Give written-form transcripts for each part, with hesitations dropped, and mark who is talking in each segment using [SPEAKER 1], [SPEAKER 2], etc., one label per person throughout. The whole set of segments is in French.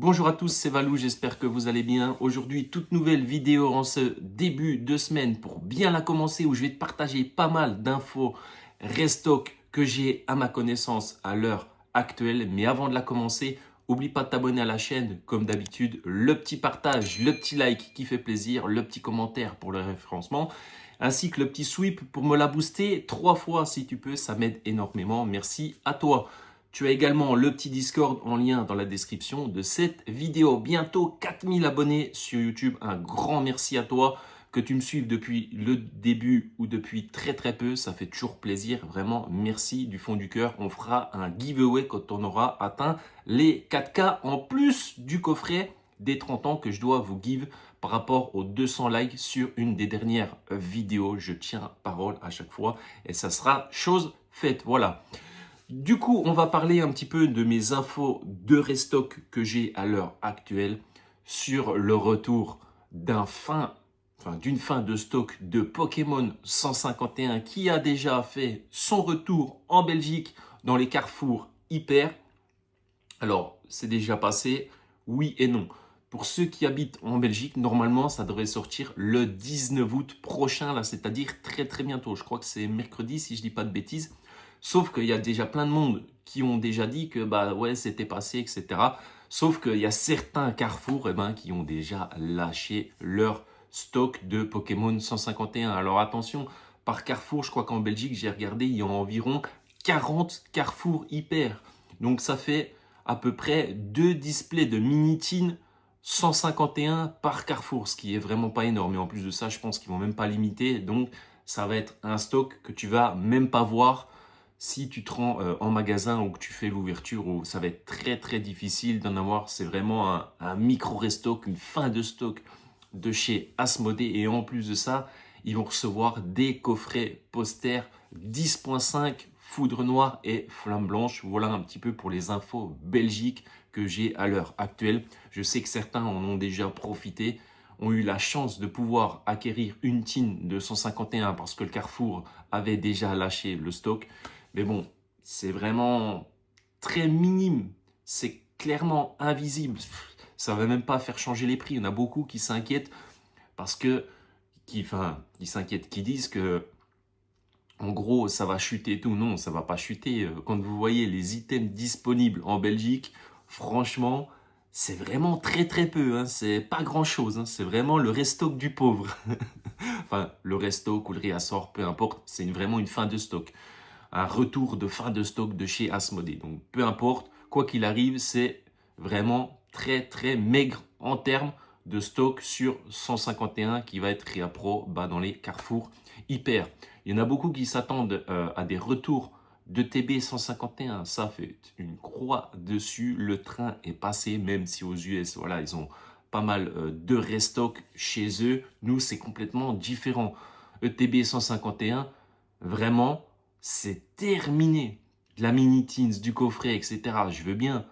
[SPEAKER 1] Bonjour à tous, c'est Valou, j'espère que vous allez bien. Aujourd'hui, toute nouvelle vidéo en ce début de semaine pour bien la commencer où je vais te partager pas mal d'infos restock que j'ai à ma connaissance à l'heure actuelle. Mais avant de la commencer, n'oublie pas de t'abonner à la chaîne comme d'habitude. Le petit partage, le petit like qui fait plaisir, le petit commentaire pour le référencement ainsi que le petit sweep pour me la booster 3 fois si tu peux, ça m'aide énormément. Merci à toi. Tu as également le petit Discord en lien dans la description de cette vidéo. Bientôt 4000 abonnés sur YouTube. Un grand merci à toi. Que tu me suives depuis le début ou depuis très peu, ça fait toujours plaisir. Vraiment, merci du fond du cœur. On fera un giveaway quand on aura atteint les 4K en plus du coffret des 30 ans que je dois vous give par rapport aux 200 likes sur une des dernières vidéos. Je tiens parole à chaque fois et ça sera chose faite. Voilà. Du coup, on va parler un petit peu de mes infos de restock que j'ai à l'heure actuelle sur le retour d'une fin de stock de Pokémon 151 qui a déjà fait son retour en Belgique dans les carrefours hyper. Alors, c'est déjà passé, oui et non. Pour ceux qui habitent en Belgique, normalement, ça devrait sortir le 19 août prochain, là, c'est-à-dire très bientôt. Je crois que c'est mercredi, si je dis pas de bêtises. Sauf qu'il y a déjà plein de monde qui ont déjà dit que bah ouais, c'était passé, etc. Sauf qu'il y a certains carrefours qui ont déjà lâché leur stock de Pokémon 151. Alors attention, par carrefour, je crois qu'en Belgique, j'ai regardé, il y a environ 40 carrefours hyper. Donc ça fait à peu près 2 displays de Minitin 151 par carrefour, ce qui est vraiment pas énorme. Et en plus de ça, je pense qu'ils vont même pas limiter. Donc ça va être un stock que tu vas même pas voir si tu te rends en magasin ou que tu fais l'ouverture, où ça va être très difficile d'en avoir. C'est vraiment un micro restock, une fin de stock de chez Asmodée. Et en plus de ça, ils vont recevoir des coffrets posters 10.5 foudre noire et flamme blanche. Voilà un petit peu pour les infos Belgique que j'ai à l'heure actuelle. Je sais que certains en ont déjà profité, ont eu la chance de pouvoir acquérir une tin de 151 parce que le Carrefour avait déjà lâché le stock. Mais bon, c'est vraiment très minime. C'est clairement invisible. Ça ne va même pas faire changer les prix. Il y en a beaucoup qui s'inquiètent parce que, qui s'inquiètent, qui disent que en gros, ça va chuter et tout. Non, ça va pas chuter. Quand vous voyez les items disponibles en Belgique, franchement, c'est vraiment très peu. Hein. C'est pas grand-chose. Hein. C'est vraiment le restock du pauvre. Enfin, le restock ou le réassort, peu importe. C'est vraiment une fin de stock. Un retour de fin de stock de chez Asmodée. Donc, peu importe. Quoi qu'il arrive, c'est vraiment très maigre en termes de stock sur 151 qui va être réappro dans les carrefours hyper. Il y en a beaucoup qui s'attendent à des retours de TB 151. Ça fait une croix dessus. Le train est passé, même si aux US, voilà, ils ont pas mal de restock chez eux. Nous, c'est complètement différent. ETB 151, vraiment, c'est terminé. De la mini-teens, du coffret, etc. Je veux bien.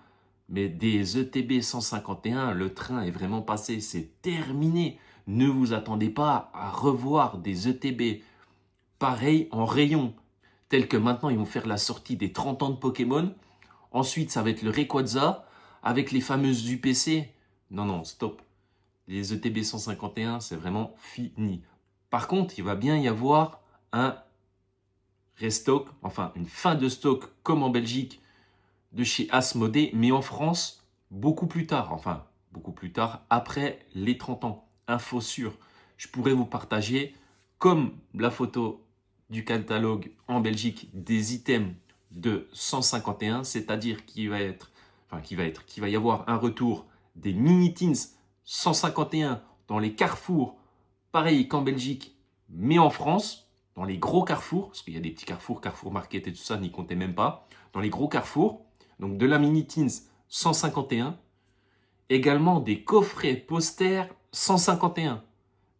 [SPEAKER 1] Mais des ETB 151, le train est vraiment passé. C'est terminé. Ne vous attendez pas à revoir des ETB pareil en rayon. Tel que maintenant, ils vont faire la sortie des 30 ans de Pokémon. Ensuite, ça va être le Rayquaza avec les fameuses UPC. Non, stop. Les ETB 151, c'est vraiment fini. Par contre, il va bien y avoir un restock, enfin une fin de stock comme en Belgique de chez Asmodée, mais en France beaucoup plus tard. Enfin, beaucoup plus tard, après les 30 ans. Info sûre. Je pourrais vous partager, comme la photo du catalogue en Belgique, des items de 151, c'est-à-dire qu'il va y avoir un retour des mini-teens 151 dans les carrefours, pareil qu'en Belgique, mais en France, dans les gros carrefours, parce qu'il y a des petits carrefours, Carrefour Market et tout ça, n'y comptez même pas, dans les gros carrefours, donc de la mini-teens 151, également des coffrets posters 151.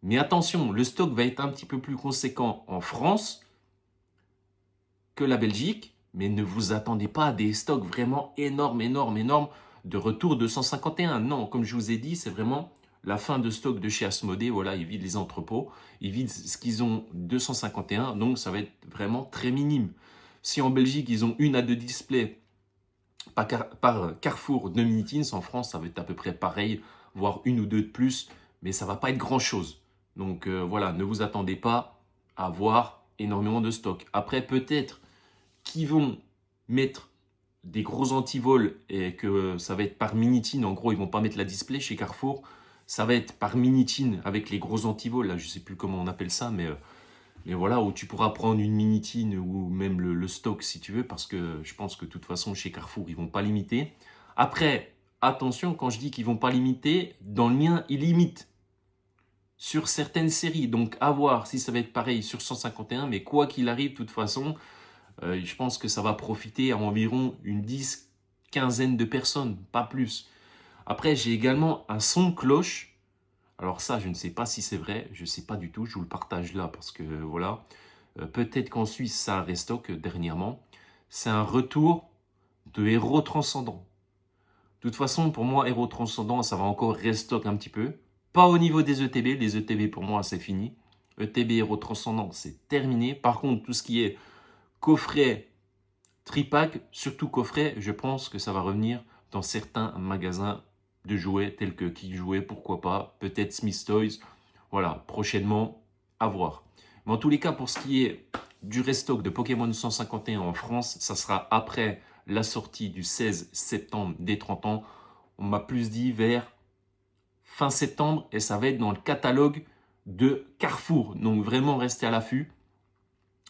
[SPEAKER 1] Mais attention, le stock va être un petit peu plus conséquent en France que la Belgique, mais ne vous attendez pas à des stocks vraiment énormes de retour de 151. Non, comme je vous ai dit, c'est vraiment la fin de stock de chez Asmodée. Voilà, ils vident les entrepôts, ils vident ce qu'ils ont 251, donc ça va être vraiment très minime. Si en Belgique, ils ont 1 à 2 displays par Carrefour de Minitins. En France, ça va être à peu près pareil, voire une ou deux de plus, mais ça va pas être grand-chose. Donc voilà, ne vous attendez pas à avoir énormément de stock. Après, peut-être qu'ils vont mettre des gros antivols et que ça va être par Minitin. En gros, ils vont pas mettre la display chez Carrefour. Ça va être par Minitin avec les gros antivols. Là, je sais plus comment on appelle ça, mais voilà, où tu pourras prendre une Minitin ou même le stock si tu veux, parce que je pense que de toute façon, chez Carrefour, ils vont pas limiter. Après, attention, quand je dis qu'ils vont pas limiter, dans le mien, ils limitent sur certaines séries. Donc, à voir si ça va être pareil sur 151, mais quoi qu'il arrive, de toute façon, je pense que ça va profiter à environ une quinzaine de personnes, pas plus. Après, j'ai également un son de cloche. Alors ça, je ne sais pas si c'est vrai, je ne sais pas du tout, je vous le partage là parce que voilà. Peut-être qu'en Suisse, ça restock dernièrement. C'est un retour de Héros Transcendant. De toute façon, pour moi, Héros Transcendant, ça va encore restock un petit peu. Pas au niveau des ETB, les ETB pour moi, c'est fini. ETB Héros Transcendant, c'est terminé. Par contre, tout ce qui est coffret, tripack, surtout coffret, je pense que ça va revenir dans certains magasins de jouets tels que Qui Jouet, pourquoi pas, peut-être Smith Toys. Voilà, prochainement, à voir. Mais en tous les cas, pour ce qui est du restock de Pokémon 151 en France, ça sera après la sortie du 16 septembre des 30 ans. On m'a plus dit vers fin septembre et ça va être dans le catalogue de Carrefour. Donc vraiment, restez à l'affût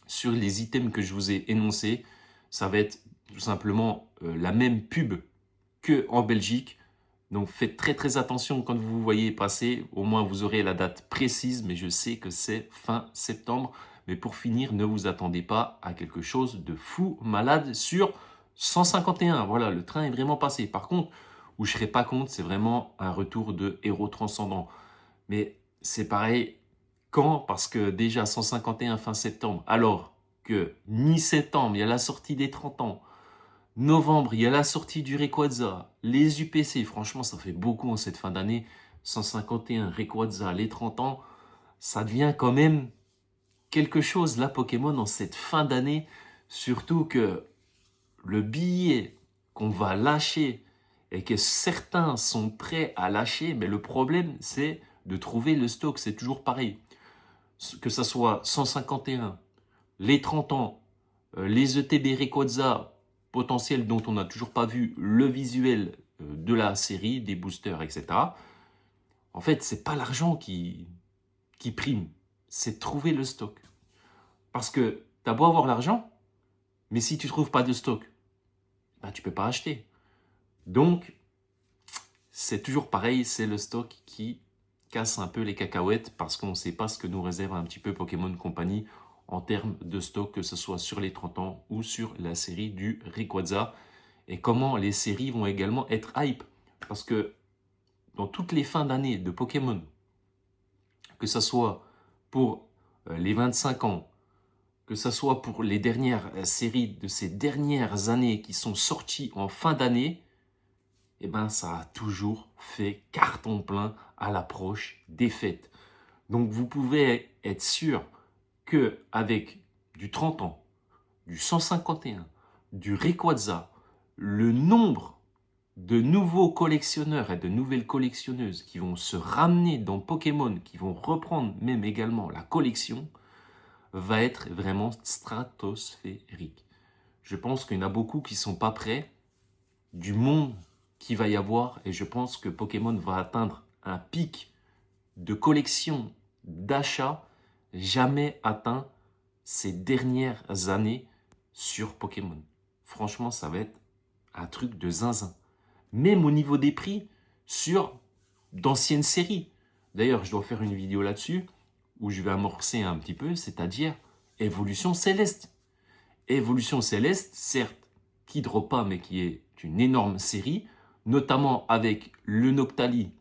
[SPEAKER 1] sur les items que je vous ai énoncés. Ça va être tout simplement la même pub qu'en Belgique. Donc faites très très attention quand vous vous voyez passer. Au moins vous aurez la date précise, mais je sais que c'est fin septembre. Mais pour finir, ne vous attendez pas à quelque chose de fou malade sur 151. Voilà, le train est vraiment passé. Par contre, où je ne serai pas contre, c'est vraiment un retour de Héros Transcendant. Mais c'est pareil, quand? Parce que déjà 151 fin septembre, alors que mi-septembre, il y a la sortie des 30 ans. Novembre, il y a la sortie du Rayquaza, les UPC. Franchement, ça fait beaucoup en cette fin d'année. 151, Rayquaza, les 30 ans. Ça devient quand même quelque chose, la Pokémon, en cette fin d'année. Surtout que le billet qu'on va lâcher et que certains sont prêts à lâcher, mais le problème, c'est de trouver le stock. C'est toujours pareil. Que ça soit 151, les 30 ans, les ETB Rayquaza potentiels dont on n'a toujours pas vu le visuel de la série, des boosters, etc. En fait, c'est pas l'argent qui prime, c'est trouver le stock. Parce que tu as beau avoir l'argent, mais si tu ne trouves pas de stock, ben, tu ne peux pas acheter. Donc, c'est toujours pareil, c'est le stock qui casse un peu les cacahuètes parce qu'on ne sait pas ce que nous réserve un petit peu Pokémon Company en termes de stock, que ce soit sur les 30 ans ou sur la série du Rayquaza. Et comment les séries vont également être hype. Parce que dans toutes les fins d'année de Pokémon, que ce soit pour les 25 ans, que ce soit pour les dernières séries de ces dernières années qui sont sorties en fin d'année, eh ben, ça a toujours fait carton plein à l'approche des fêtes. Donc vous pouvez être sûr qu'avec du 30 ans, du 151, du Rayquaza, le nombre de nouveaux collectionneurs et de nouvelles collectionneuses qui vont se ramener dans Pokémon, qui vont reprendre même également la collection, va être vraiment stratosphérique. Je pense qu'il y en a beaucoup qui ne sont pas prêts du monde qu'il va y avoir et je pense que Pokémon va atteindre un pic de collection, d'achat jamais atteint ces dernières années sur Pokémon. Franchement, ça va être un truc de zinzin. Même au niveau des prix sur d'anciennes séries. D'ailleurs, je dois faire une vidéo là-dessus où je vais amorcer un petit peu, c'est-à-dire Évolution Céleste. Évolution Céleste, certes, qui ne drop pas, mais qui est une énorme série, notamment avec le Noctali,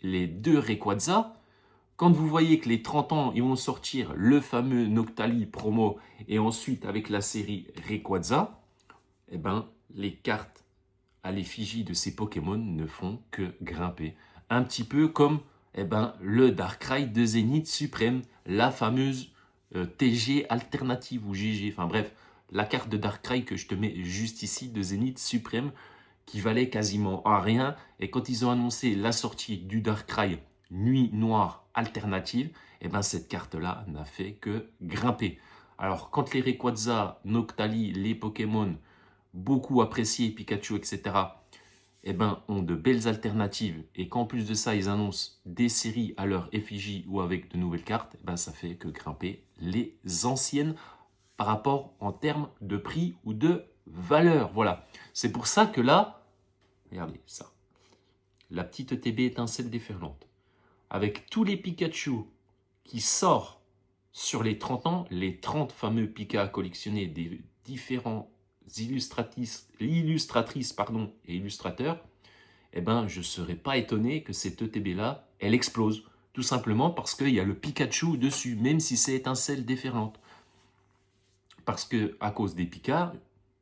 [SPEAKER 1] les deux Rayquaza. Quand vous voyez que les 30 ans, ils vont sortir le fameux Noctali promo et ensuite avec la série Rayquaza, eh ben, les cartes à l'effigie de ces Pokémon ne font que grimper. Un petit peu comme le Darkrai de Zénith Suprême, la fameuse TG alternative ou GG, enfin bref, la carte de Darkrai que je te mets juste ici de Zénith Suprême. qui valait quasiment à rien. Et quand ils ont annoncé la sortie du Darkrai Nuit Noire alternative, eh ben cette carte-là n'a fait que grimper. Alors, quand les Rayquaza, Noctali, les Pokémon, beaucoup appréciés, Pikachu, etc., eh ben, ont de belles alternatives et qu'en plus de ça, ils annoncent des séries à leur effigie ou avec de nouvelles cartes, eh ben, ça fait que grimper les anciennes par rapport en termes de prix ou de valeur. Voilà. C'est pour ça que là, regardez ça. La petite ETB étincelle déferlante. Avec tous les Pikachu qui sortent sur les 30 ans, les 30 fameux Pika à collectionner des différents illustratrices et illustrateurs, eh ben, je ne serais pas étonné que cette ETB-là, elle explose. Tout simplement parce qu'il y a le Pikachu dessus, même si c'est étincelle déferlante. Parce que à cause des Pika,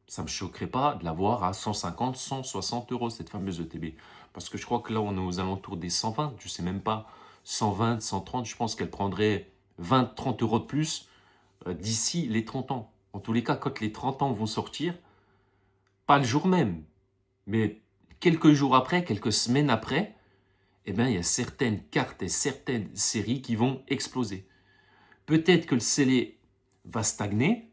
[SPEAKER 1] ça ne me choquerait pas de l'avoir à 150, 160 euros, cette fameuse ETB. Parce que je crois que là, on est aux alentours des 120, je ne sais même pas, 120, 130, je pense qu'elle prendrait 20, 30 euros de plus d'ici les 30 ans. En tous les cas, quand les 30 ans vont sortir, pas le jour même, mais quelques jours après, quelques semaines après, eh bien, il y a certaines cartes et certaines séries qui vont exploser. Peut-être que le scellé va stagner,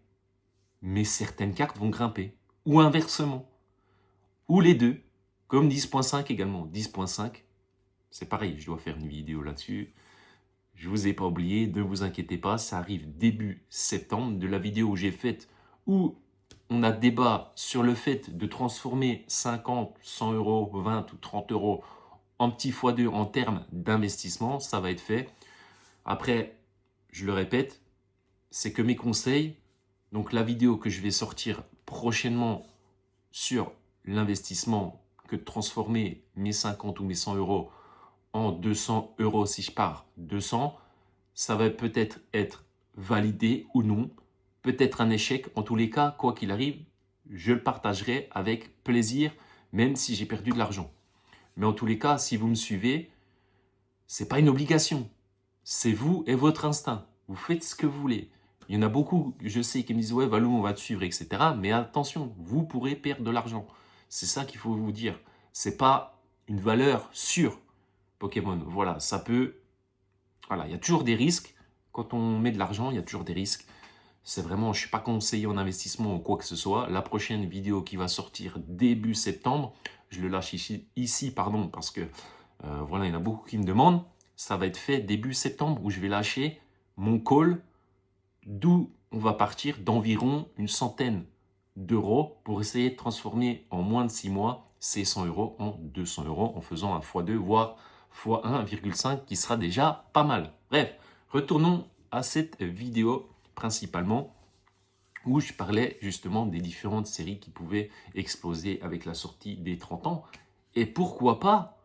[SPEAKER 1] mais certaines cartes vont grimper. Ou inversement. Ou les deux. Comme 10.5 également. 10.5, c'est pareil, je dois faire une vidéo là-dessus. Je ne vous ai pas oublié, ne vous inquiétez pas, ça arrive début septembre. De la vidéo que j'ai faite où on a débat sur le fait de transformer 50, 100 euros, 20 ou 30 euros en petit x2 en termes d'investissement, ça va être fait. Après, je le répète, c'est que mes conseils, donc la vidéo que je vais sortir prochainement sur l'investissement, que de transformer mes 50 ou mes 100 euros en 200 euros si je pars 200, ça va peut-être être validé ou non, peut-être un échec. En tous les cas, quoi qu'il arrive, je le partagerai avec plaisir, même si j'ai perdu de l'argent. Mais en tous les cas, si vous me suivez, ce n'est pas une obligation. C'est vous et votre instinct. Vous faites ce que vous voulez. Il y en a beaucoup, je sais, qui me disent « Ouais, Valou, on va te suivre, etc. » Mais attention, vous pourrez perdre de l'argent. C'est ça qu'il faut vous dire. Ce n'est pas une valeur sûre, Pokémon. Voilà, ça peut... Voilà, il y a toujours des risques. Quand on met de l'argent, il y a toujours des risques. C'est vraiment, je ne suis pas conseiller en investissement ou quoi que ce soit. La prochaine vidéo qui va sortir début septembre, je le lâche ici parce que voilà, il y en a beaucoup qui me demandent. Ça va être fait début septembre où je vais lâcher mon call d'où on va partir d'environ une centaine d'euros pour essayer de transformer en moins de 6 mois ces 100 euros en 200 euros en faisant un x2 voire x1,5 qui sera déjà pas mal. Bref, retournons à cette vidéo principalement où je parlais justement des différentes séries qui pouvaient exploser avec la sortie des 30 ans. Et pourquoi pas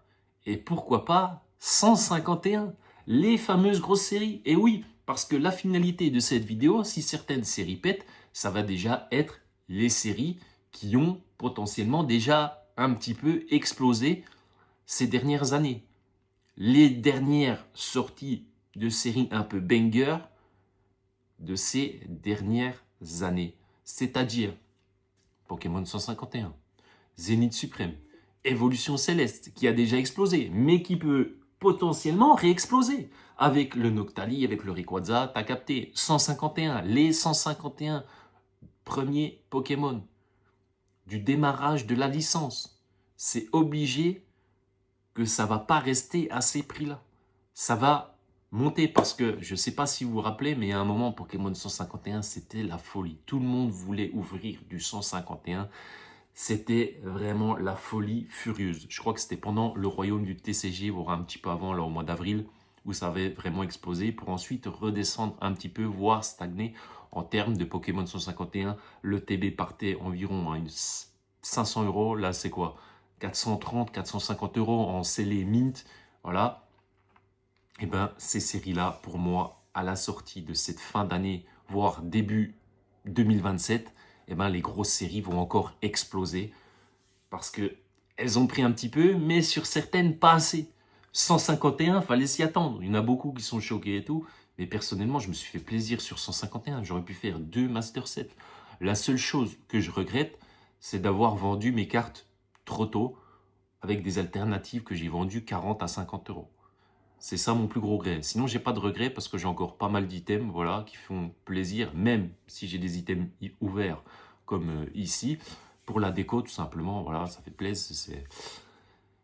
[SPEAKER 1] 151, les fameuses grosses séries. Et oui, parce que la finalité de cette vidéo, si certaines séries pètent, ça va déjà être les séries qui ont potentiellement déjà un petit peu explosé ces dernières années. Les dernières sorties de séries un peu banger de ces dernières années. C'est-à-dire Pokémon 151, Zénith Suprême, Évolution Céleste, qui a déjà explosé, mais qui peut potentiellement réexploser. Avec le Noctali, avec le Rayquaza, t'as capté 151, les 151 premiers Pokémon du démarrage de la licence. C'est obligé que ça ne va pas rester à ces prix-là. Ça va monter parce que, je ne sais pas si vous vous rappelez, mais à un moment, Pokémon 151, c'était la folie. Tout le monde voulait ouvrir du 151. C'était vraiment la folie furieuse. Je crois que c'était pendant le royaume du TCG, voire un petit peu avant, là, au mois d'avril, où ça avait vraiment explosé, pour ensuite redescendre un petit peu, voire stagner en termes de Pokémon 151. Le TB partait environ à 500 euros. Là, c'est quoi? 430, 450 euros en scellé mint. Voilà. Et bien, ces séries-là, pour moi, à la sortie de cette fin d'année, voire début 2027, eh ben, les grosses séries vont encore exploser parce qu'elles ont pris un petit peu, mais sur certaines, pas assez. 151, fallait s'y attendre. Il y en a beaucoup qui sont choqués et tout, mais personnellement, je me suis fait plaisir sur 151. J'aurais pu faire 2 Master Sets. La seule chose que je regrette, c'est d'avoir vendu mes cartes trop tôt avec des alternatives que j'ai vendues 40 à 50 euros. C'est ça mon plus gros regret. Sinon, j'ai pas de regret parce que j'ai encore pas mal d'items, voilà, qui font plaisir, même si j'ai des items ouverts comme ici. Pour la déco, tout simplement, voilà, ça fait plaisir.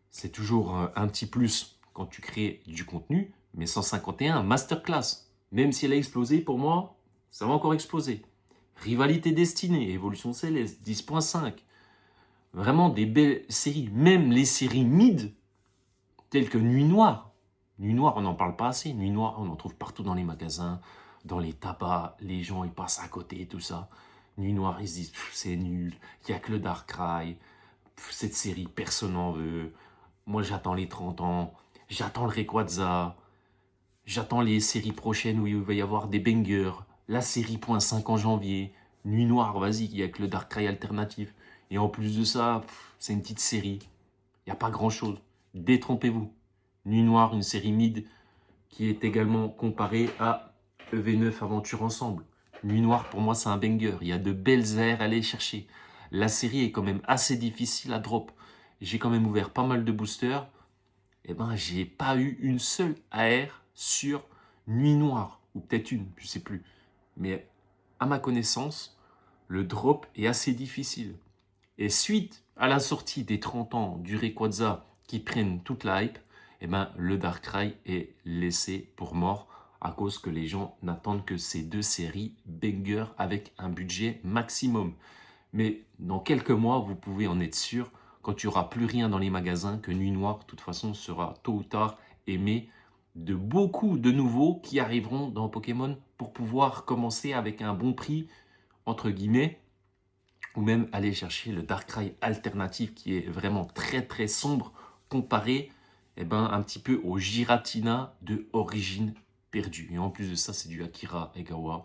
[SPEAKER 1] C'est toujours un petit plus quand tu crées du contenu. Mais 151, masterclass. Même si elle a explosé, pour moi, ça va encore exploser. Rivalité destinée, Évolution Céleste, 10.5. Vraiment des belles séries. Même les séries mid, telles que Nuit Noire. Nuit Noire, on n'en parle pas assez. Nuit Noire, on en trouve partout dans les magasins, dans les tabacs. Les gens, ils passent à côté et tout ça. Nuit Noire, ils se disent, c'est nul. Il n'y a que le Darkrai. Cette série, personne n'en veut. Moi, j'attends les 30 ans. J'attends le Rayquaza. J'attends les séries prochaines où il va y avoir des bangers. La série .5 en janvier. Nuit Noire, vas-y, il n'y a que le Darkrai alternatif. Et en plus de ça, c'est une petite série. Il n'y a pas grand-chose. Détrompez-vous. Nuit Noire, une série mid qui est également comparée à EV9 Aventure Ensemble. Nuit Noire, pour moi, c'est un banger. Il y a de belles airs à aller chercher. La série est quand même assez difficile à drop. J'ai quand même ouvert pas mal de boosters. Eh ben, j'ai pas eu une seule AR sur Nuit Noire. Ou peut-être une, je sais plus. Mais à ma connaissance, le drop est assez difficile. Et suite à la sortie des 30 ans du Rayquaza qui prennent toute la hype, eh ben, le Darkrai est laissé pour mort à cause que les gens n'attendent que ces deux séries banger avec un budget maximum. Mais dans quelques mois, vous pouvez en être sûr, quand il n'y aura plus rien dans les magasins, que Nuit Noire, de toute façon, sera tôt ou tard aimé de beaucoup de nouveaux qui arriveront dans Pokémon pour pouvoir commencer avec un bon prix, entre guillemets, ou même aller chercher le Darkrai alternatif qui est vraiment très très sombre comparé un petit peu au Giratina de Origine Perdue. Et en plus de ça, c'est du Akira Egawa.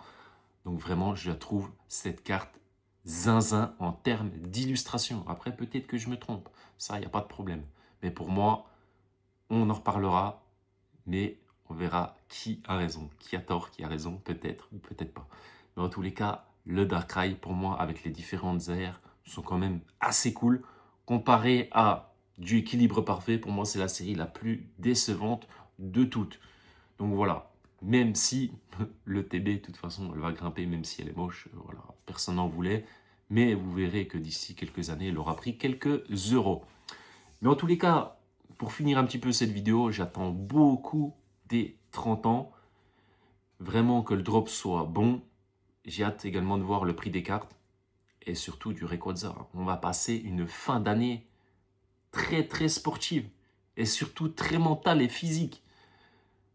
[SPEAKER 1] Donc vraiment, je la trouve cette carte zinzin en termes d'illustration. Après, peut-être que je me trompe. Ça, il n'y a pas de problème. Mais pour moi, on en reparlera. Mais on verra qui a raison. Qui a tort, qui a raison, peut-être ou peut-être pas. Mais en tous les cas, le Darkrai, pour moi, avec les différentes airs, sont quand même assez cool. Comparé à du Équilibre Parfait, pour moi, c'est la série la plus décevante de toutes. Donc voilà, même si le TB, de toute façon, elle va grimper, même si elle est moche, voilà, personne n'en voulait. Mais vous verrez que d'ici quelques années, elle aura pris quelques euros. Mais en tous les cas, pour finir un petit peu cette vidéo, j'attends beaucoup des 30 ans. Vraiment que le drop soit bon. J'ai hâte également de voir le prix des cartes et surtout du Rayquaza. On va passer une fin d'année très très sportive et surtout très mentale et physique.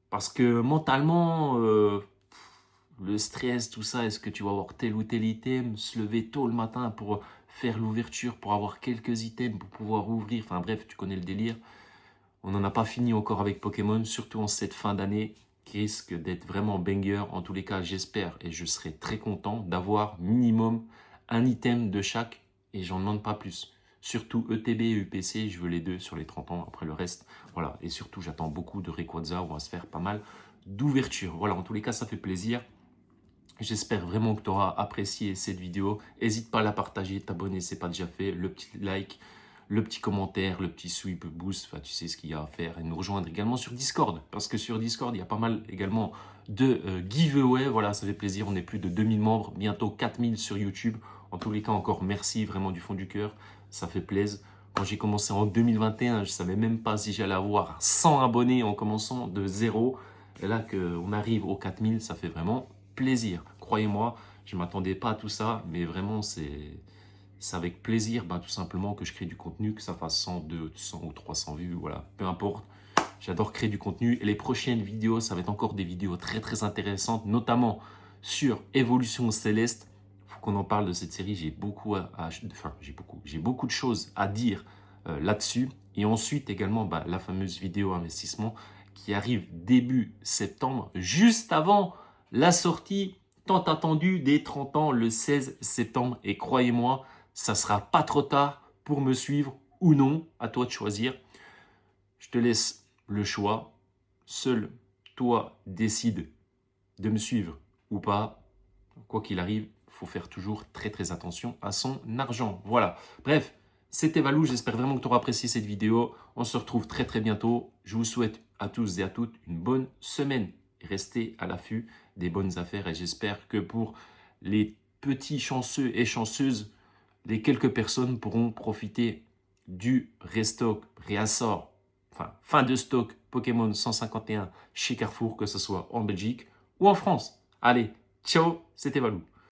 [SPEAKER 1] Parce que mentalement, le stress, tout ça, est-ce que tu vas avoir tel ou tel item, se lever tôt le matin pour faire l'ouverture, pour avoir quelques items, pour pouvoir ouvrir, enfin bref, tu connais le délire. On n'en a pas fini encore avec Pokémon, surtout en cette fin d'année qui risque d'être vraiment banger. En tous les cas, j'espère et je serai très content d'avoir minimum un item de chaque et j'en demande pas plus. Surtout ETB et UPC, je veux les deux sur les 30 ans, après le reste. Voilà, et surtout, j'attends beaucoup de Rayquaza, on va se faire pas mal d'ouverture. Voilà, en tous les cas, ça fait plaisir. J'espère vraiment que tu auras apprécié cette vidéo. N'hésite pas à la partager, t'abonner si ce n'est pas déjà fait, le petit like, le petit commentaire, le petit sweep boost, enfin tu sais ce qu'il y a à faire, et nous rejoindre également sur Discord, parce que sur Discord, il y a pas mal également de giveaway, voilà, ça fait plaisir, on est plus de 2000 membres, bientôt 4000 sur YouTube. En tous les cas, encore merci vraiment du fond du cœur, ça fait plaisir. Quand j'ai commencé en 2021, je ne savais même pas si j'allais avoir 100 abonnés en commençant de zéro, et là qu'on arrive aux 4000, ça fait vraiment plaisir. Croyez-moi, je ne m'attendais pas à tout ça, mais vraiment, c'est avec plaisir, tout simplement, que je crée du contenu, que ça fasse 100, 200 ou 300 vues, voilà, peu importe. J'adore créer du contenu et les prochaines vidéos, ça va être encore des vidéos très très intéressantes, notamment sur Évolution Céleste. Il faut qu'on en parle de cette série, j'ai beaucoup de choses à dire là-dessus. Et ensuite également la fameuse vidéo investissement qui arrive début septembre, juste avant la sortie tant attendue des 30 ans le 16 septembre. Et croyez-moi, ça sera pas trop tard pour me suivre ou non, à toi de choisir. Je te laisse le choix. Seul toi décide de me suivre ou pas. Quoi qu'il arrive, il faut faire toujours très très attention à son argent. Voilà. Bref, C'était Valou, j'espère vraiment que tu auras apprécié cette vidéo. On se retrouve très très bientôt. Je vous souhaite à tous et à toutes une bonne semaine. Restez à l'affût des bonnes affaires et j'espère que pour les petits chanceux et chanceuses, les quelques personnes pourront profiter du restock, réassort, enfin fin de stock Pokémon 151 chez Carrefour, que ce soit en Belgique ou en France. Allez, ciao, c'était Valou.